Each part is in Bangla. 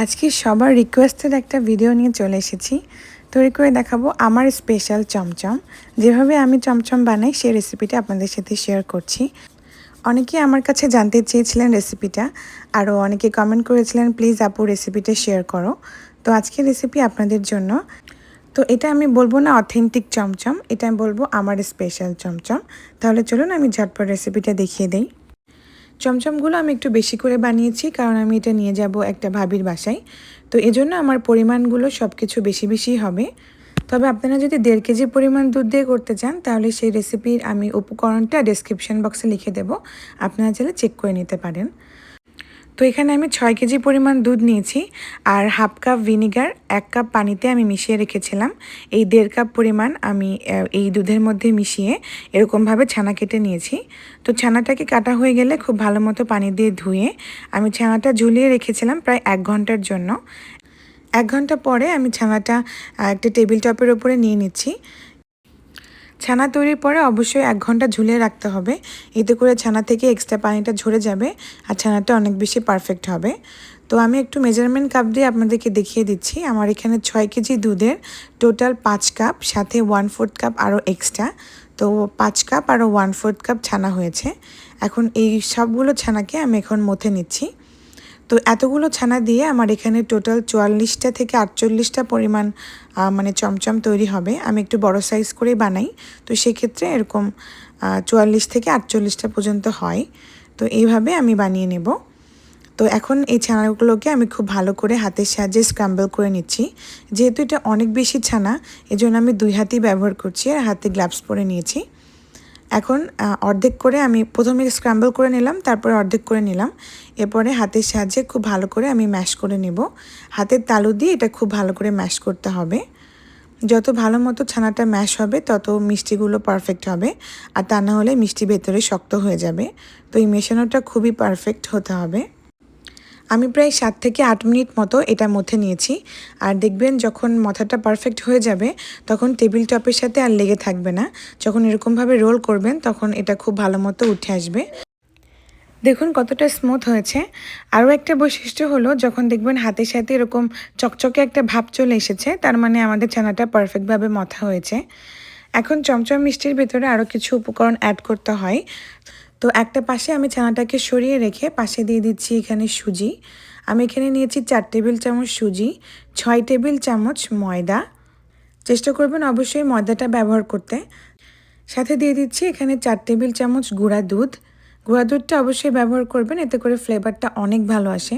আজকে সবার রিকোয়েস্টেড একটা ভিডিও নিয়ে চলে এসেছি। তৈরি করে দেখাবো আমার স্পেশাল চমচম। যেভাবে আমি চমচম বানাই সেই রেসিপিটা আপনাদের সাথে শেয়ার করছি। অনেকে আমার কাছে জানতে চেয়েছিলেন রেসিপিটা, আরও অনেকে কমেন্ট করেছিলেন প্লিজ আপু রেসিপিটা শেয়ার করো। তো আজকের রেসিপি আপনাদের জন্য। তো এটা আমি বলবো না অথেন্টিক চমচম, এটা আমি বলবো আমার স্পেশাল চমচম। তাহলে চলুন আমি ঝটপট রেসিপিটা দেখিয়ে দিই। চমচমগুলো আমি একটু বেশি করে বানিয়েছি, কারণ আমি এটা নিয়ে যাব একটা ভাবির বাসায়। তো এজন্য আমার পরিমাণগুলো সব কিছু বেশি বেশি হবে। তবে আপনারা যদি 1.5 কেজি পরিমাণ দুধ দিয়ে করতে চান, তাহলে সেই রেসিপির আমি উপকরণটা ডেসক্রিপশন বক্সে লিখে দেব, আপনারা চাইলে চেক করে নিতে পারেন। তো এখানে আমি 6 কেজি পরিমাণ দুধ নিয়েছি, আর হাফ কাপ ভিনিগার 1 কাপ পানিতে আমি মিশিয়ে রেখেছিলাম। এই 1.5 কাপ পরিমাণ আমি এই দুধের মধ্যে মিশিয়ে এরকমভাবে ছানা কেটে নিয়েছি। তো ছানাটাকে কাটা হয়ে গেলে খুব ভালো মতো পানি দিয়ে ধুয়ে আমি ছানাটা ঝুলিয়ে রেখেছিলাম প্রায় 1 ঘন্টার জন্য। 1 ঘন্টা পরে আমি ছানাটা একটা টেবিল টপের উপরে নিয়ে নিচ্ছি। ছানা তৈরির পরে অবশ্যই 1 ঘন্টা ঝুলিয়ে রাখতে হবে, এতে করে ছানা থেকে এক্সট্রা পানিটা ঝরে যাবে আর ছানাটা অনেক বেশি পারফেক্ট হবে। তো আমি একটু মেজারমেন্ট কাপ দিয়ে আপনাদেরকে দেখিয়ে দিচ্ছি। আমার এখানে 6 কেজি দুধের টোটাল 5 কাপ, সাথে 1/4 কাপ আরও এক্সট্রা, তো 5 কাপ আরও 1/4 কাপ ছানা হয়েছে। এখন এই সবগুলো ছানাকে আমি এখন মথে নিচ্ছি। তো এতগুলো ছানা দিয়ে আমার এখানে টোটাল 44টা থেকে 48টা পরিমাণ মানে চমচম তৈরি হবে। আমি একটু বড় সাইজ করেই বানাই, তো সেক্ষেত্রে এরকম 44 থেকে 48টা পর্যন্ত হয়। তো এইভাবে আমি বানিয়ে নেব। তো এখন এই ছানাগুলোকে আমি খুব ভালো করে হাতের সাহায্যে স্ক্রাম্বল করে নিচ্ছি। যেহেতু এটা অনেক বেশি ছানা, এজন্য আমি 2 হাতই ব্যবহার করছি আর হাতে গ্লাভস পরে নিয়েছি। এখন অর্ধেক করে আমি প্রথমে স্ক্রাম্বল করে নিলাম, তারপরে অর্ধেক করে নিলাম। এরপরে হাতের সাহায্যে খুব ভালো করে আমি ম্যাশ করে নেব। হাতের তালু দিয়ে এটা খুব ভালো করে ম্যাশ করতে হবে। যত ভালো মতো ছানাটা ম্যাশ হবে তত মিষ্টিগুলো পারফেক্ট হবে, আর তা না হলে মিষ্টি ভেতরে শক্ত হয়ে যাবে। তো এই মেশানোটা খুবই পারফেক্ট হতে হবে। আমি প্রায় 7 থেকে 8 মিনিট মতো এটা মথে নিয়েছি। আর দেখবেন যখন মথাটা পারফেক্ট হয়ে যাবে তখন টেবিল টপের সাথে আর লেগে থাকবে না। যখন এরকমভাবে রোল করবেন তখন এটা খুব ভালো মতো উঠে আসবে। দেখুন কতটা স্মুথ হয়েছে। আরও একটা বৈশিষ্ট্য হলো, যখন দেখবেন হাতের সাথে এরকম চকচকে একটা ভাব চলে এসেছে, তার মানে আমাদের ছানাটা পারফেক্টভাবে মথা হয়েছে। এখন চমচম মিষ্টির ভেতরে আরও কিছু উপকরণ অ্যাড করতে হয়। তো একটা পাশে আমি ছানাটাকে সরিয়ে রেখে পাশে দিয়ে দিচ্ছি এখানে সুজি। আমি এখানে নিয়েছি 4 টেবিল চামচ সুজি, 6 টেবিল চামচ ময়দা। চেষ্টা করবেন অবশ্যই ময়দাটা ব্যবহার করতে। সাথে দিয়ে দিচ্ছি এখানে 4 টেবিল চামচ গুঁড়া দুধ। গুঁড়া দুধটা অবশ্যই ব্যবহার করবেন, এতে করে ফ্লেভারটা অনেক ভালো আসে।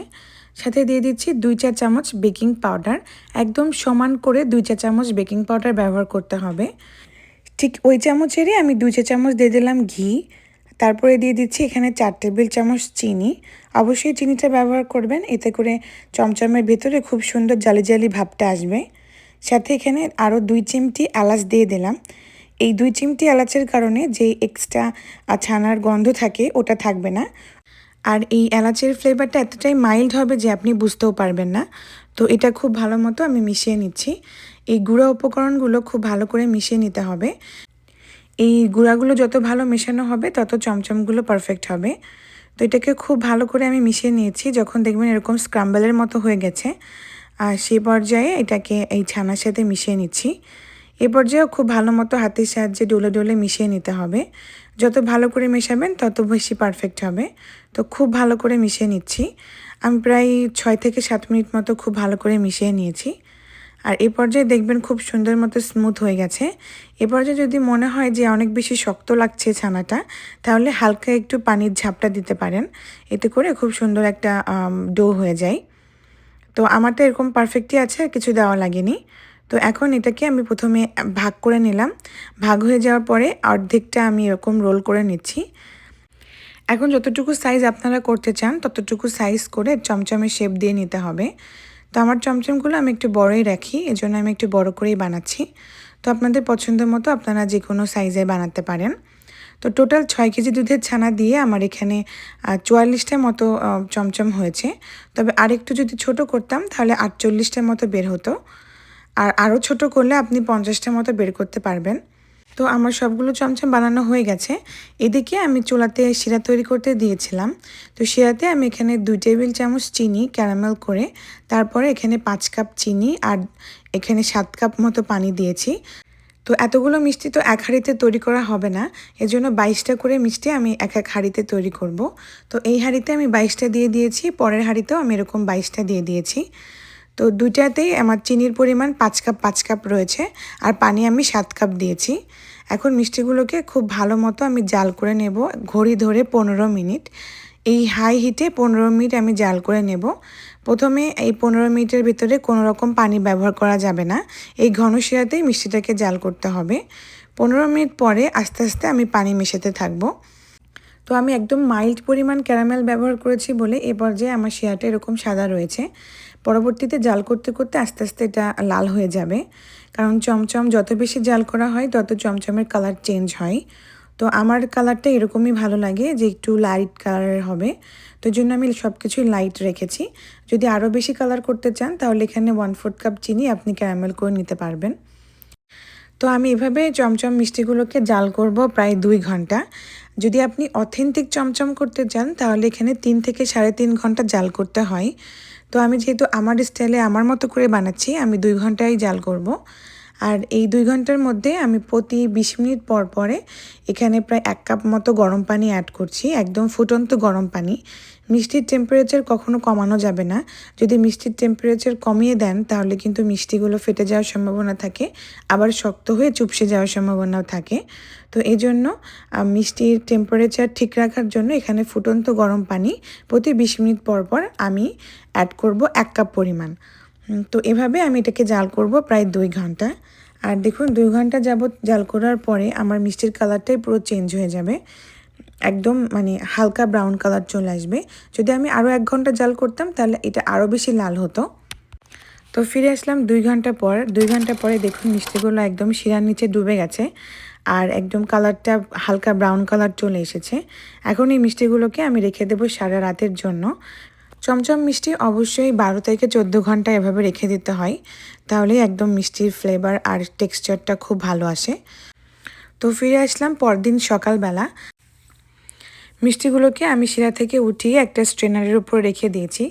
সাথে দিয়ে দিচ্ছি 2 চা চামচ বেকিং পাউডার। একদম সমান করে 2 চা চামচ বেকিং পাউডার ব্যবহার করতে হবে। ঠিক ওই চামচেরই আমি 2 চা চামচ দিয়ে দিলাম ঘি। তারপরে দিয়ে দিচ্ছি এখানে 4 টেবিল চামচ চিনি। অবশ্যই চিনিটা ব্যবহার করবেন, এতে করে চমচমের ভেতরে খুব সুন্দর জালি জালি ভাবটা আসবে। সাথে এখানে আরও 2 চিমটি এলাচ দিয়ে দিলাম। এই 2 চিমটি এলাচের কারণে যে এক্সট্রা ছানার গন্ধ থাকে ওটা থাকবে না। আর এই এলাচের ফ্লেভারটা এতটাই মাইল্ড হবে যে আপনি বুঝতেও পারবেন না। তো এটা খুব ভালো মতো আমি মিশিয়ে নিচ্ছি। এই গুঁড়া উপকরণগুলো খুব ভালো করে মিশিয়ে নিতে হবে। এই গুঁড়াগুলো যত ভালো মেশানো হবে তত চমচমগুলো পারফেক্ট হবে। তো এটাকে খুব ভালো করে আমি মিশিয়ে নিয়েছি। যখন দেখবেন এরকম স্ক্রাম্বলের মতো হয়ে গেছে, আর সেই পর্যায়ে এটাকে এই ছানার সাথে মিশিয়ে নিচ্ছি। এ পর্যায়েও খুব ভালো মতো হাতের সাহায্যে ডলে ডলে মিশিয়ে নিতে হবে। যত ভালো করে মেশাবেন তত বেশি পারফেক্ট হবে। তো খুব ভালো করে মিশিয়ে নিচ্ছি। আমি প্রায় 6 থেকে 7 মিনিট মতো খুব ভালো করে মিশিয়ে নিয়েছি। আর এই পর্যায়ে দেখবেন খুব সুন্দর মতো স্মুথ হয়ে গেছে। এ পর্যায়ে যদি মনে হয় যে অনেক বেশি শক্ত লাগছে ছানাটা, তাহলে হালকা একটু পানির ঝাপটা দিতে পারেন, এতে করে খুব সুন্দর একটা ডো হয়ে যায়। তো আমারটা এরকম পারফেক্টই আছে, আর কিছু দেওয়া লাগেনি। তো এখন এটাকে আমি প্রথমে ভাগ করে নিলাম। ভাগ হয়ে যাওয়ার পরে অর্ধেকটা আমি এরকম রোল করে নিচ্ছি। এখন যতটুকু সাইজ আপনারা করতে চান ততটুকু সাইজ করে চমচমের শেপ দিয়ে নিতে হবে। তো আমার চমচমগুলো আমি একটু বড়ই রাখি, এজন্য আমি একটু বড় করেই বানাচ্ছি। তো আপনাদের পছন্দ মতো আপনারা যে কোনো সাইজে বানাতে পারেন। তো টোটাল 6 কেজি দুধের ছানা দিয়ে আমার এখানে 44টার মতো চমচম হয়েছে। তবে আরেকটু যদি ছোট করতাম তাহলে 48টার মতো বের হতো, আর আরও ছোট করলে আপনি 50টার মতো বের করতে পারবেন। তো তো আমার সবগুলো চমচম বানানো হয়ে গেছে। এদিকে আমি চুলাতে শিরা তৈরি করতে দিয়েছিলাম। তো শিরাতে আমি এখানে 2 টেবিল চামচ চিনি ক্যারামেল করে, তারপরে এখানে 5 কাপ চিনি আর এখানে 7 কাপ মতো পানি দিয়েছি। তো এতগুলো মিষ্টি তো এক হাঁড়িতে তৈরি করা হবে না, এজন্য 22টা করে মিষ্টি আমি এক এক হাঁড়িতে তৈরি করব। তো এই হাঁড়িতে আমি 22টা দিয়ে দিয়েছি, পরের হাঁড়িতেও আমি এরকম 22টা দিয়ে দিয়েছি। তো দুইটাতেই আমার চিনির পরিমাণ 5 কাপ রয়েছে, আর পানি আমি 7 কাপ দিয়েছি। এখন মিষ্টিগুলোকে খুব ভালো মতো আমি জাল করে নেব, ঘড়ি ধরে 15 মিনিট। এই হাই হিটে 15 মিনিট আমি জাল করে নেব। প্রথমে এই 15 মিনিটের ভিতরে কোনো রকম পানি ব্যবহার করা যাবে না, এই ঘন শিরাতেই মিষ্টিটাকে জাল করতে হবে। 15 মিনিট পরে আস্তে আস্তে আমি পানি মেশাতে থাকবো। তো আমি একদম মাইল্ড পরিমাণ ক্যারামেল ব্যবহার করেছি বলে এ পর্যায়ে আমার শিরাটা এরকম সাদা রয়েছে। পরবর্তীতে জাল করতে করতে আস্তে আস্তে এটা লাল হয়ে যাবে, কারণ চমচম যত বেশি জাল করা হয় তত চমচমের কালার চেঞ্জ হয়। তো আমার কালারটা এরকমই ভালো লাগে যে একটু লাইট কালারের হবে, তো জন্য আমি সব কিছুই লাইট রেখেছি। যদি আরও বেশি কালার করতে চান তাহলে এখানে 1/4 কাপ চিনি আপনি ক্যারামেল করে নিতে পারবেন। তো আমি এভাবে চমচম মিষ্টিগুলোকে জাল করব প্রায় 2 ঘন্টা। যদি আপনি অথেন্টিক চমচম করতে চান তাহলে এখানে 3 থেকে 3.5 ঘন্টা জাল করতে হয়। তো আমি যেহেতু আমার স্টাইলে আমার মতো করে বানাচ্ছি, আমি 2 ঘন্টাই জাল করব। আর এই 2 ঘন্টার মধ্যে আমি প্রতি 20 মিনিট পর পরে এখানে প্রায় 1 কাপ মতো গরম পানি অ্যাড করছি, একদম ফুটন্ত গরম পানি। মিষ্টির টেম্পারেচার কখনো কমানো যাবে না। যদি মিষ্টির টেম্পারেচার কমিয়ে দেন তাহলে কিন্তু মিষ্টিগুলো ফেটে যাওয়ার সম্ভাবনা থাকে, আবার শক্ত হয়ে চুপসে যাওয়ার সম্ভাবনাও থাকে। তো এই জন্য মিষ্টির টেম্পারেচার ঠিক রাখার জন্য এখানে ফুটন্ত গরম পানি প্রতি 20 মিনিট পর পর আমি অ্যাড করব 1 কাপ পরিমাণ। তো এভাবে আমি এটাকে জাল করব প্রায় 2 ঘন্টা। আর দেখুন 2 ঘন্টা যাবত জাল করার পরে আমার মিষ্টির কালারটাই পুরো চেঞ্জ হয়ে যাবে, একদম মানে হালকা ব্রাউন কালার চলে আসবে। যদি আমি আরও 1 ঘন্টা জাল করতাম তাহলে এটা আরও বেশি লাল হতো। তো ফিরে আসলাম 2 ঘন্টা পর। 2 ঘন্টা পরে দেখুন মিষ্টিগুলো একদম শিরার নিচে ডুবে গেছে, আর একদম কালারটা হালকা ব্রাউন কালার চলে এসেছে। এখন এই মিষ্টিগুলোকে আমি রেখে দেবো সারা রাতের জন্য। চমচম মিষ্টি অবশ্যই 12 থেকে 14 ঘন্টা এভাবে রেখে দিতে হয়, তাহলে একদম মিষ্টির ফ্লেভার আর টেক্সচারটা খুব ভালো আসে। তো ফিরে আসলাম পরদিন সকালবেলা। মিষ্টিগুলোকে আমি শিরা থেকে উঠিয়ে একটা স্ট্রেনারের উপর রেখে দিয়েছি,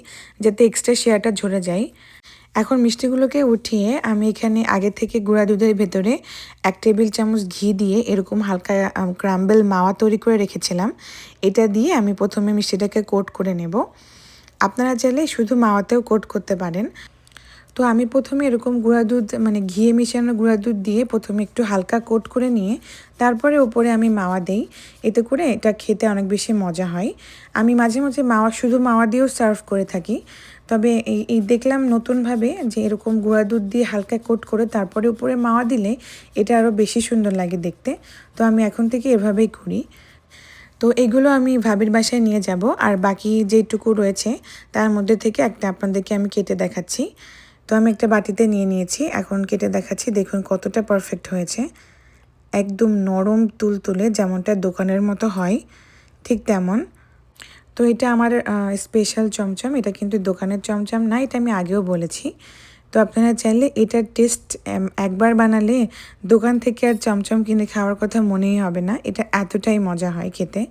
যাতে এক্সট্রা শিরাটা ঝরে যায়। এখন মিষ্টিগুলোকে উঠিয়ে আমি এখানে আগে থেকে গুঁড়া দুধের ভেতরে 1 টেবিল চামচ ঘি দিয়ে এরকম হালকা ক্রাম্বেল মাওয়া তৈরি করে রেখেছিলাম। এটা দিয়ে আমি প্রথমে মিষ্টিটাকে কোট করে নেব। আপনারা চাইলে শুধু মাওয়াতেও কোট করতে পারেন। তো আমি প্রথমে এরকম গুঁড়া দুধ মানে ঘিয়ে মিশানো গুঁড়া দুধ দিয়ে প্রথমে একটু হালকা কোট করে নিয়ে তারপরে উপরে আমি মাওয়া দেই, এতে করে এটা খেতে অনেক বেশি মজা হয়। আমি মাঝে মাঝে মাওয়া শুধু মাওয়া দিয়েও সার্ভ করে থাকি, তবে এই দেখলাম নতুনভাবে যে এরকম গুঁড়া দুধ দিয়ে হালকা কোট করে তারপরে উপরে মাওয়া দিলে এটা আরও বেশি সুন্দর লাগে দেখতে। তো আমি এখন থেকে এভাবেই করি। তো এগুলো আমি ভাবির বাসায় নিয়ে যাব, আর বাকি যেটুকু রয়েছে তার মধ্যে থেকে একটা আপনাদেরকে আমি কেটে দেখাচ্ছি। তো আমি একটা বাটিতে নিয়ে নিয়েছি, এখন কেটে দেখাচ্ছি। দেখুন কতটা পারফেক্ট হয়েছে, একদম নরম তুলতুলে, যেমনটা দোকানের মতো হয় ঠিক তেমন। তো এটা আমার স্পেশাল চমচম, এটা কিন্তু দোকানের চমচম না, এটা আমি আগেও বলেছি। তো আপনারা চাইলে এটার টেস্ট একবার বানালে দোকান থেকে আর চমচম কিনে খাওয়ার কথা মনেই হবে না, এটা এতটাই মজা হয় খেতে।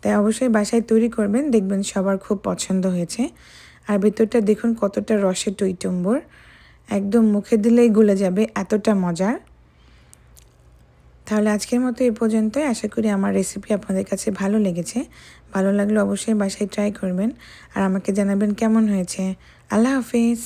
তাই অবশ্যই বাসায় তৈরি করবেন, দেখবেন সবার খুব পছন্দ হয়েছে। আর ভেতরটা দেখুন কতটা রসে টইটুম্বর, একদম মুখে দিলেই গলে যাবে, এতটা মজার। তাহলে আজকের মতো এ পর্যন্তই। আশা করি আমার রেসিপি আপনাদের কাছে ভালো লেগেছে। ভালো লাগলে অবশ্যই বাসায় ট্রাই করবেন আর আমাকে জানাবেন কেমন হয়েছে। আল্লাহ হাফিজ।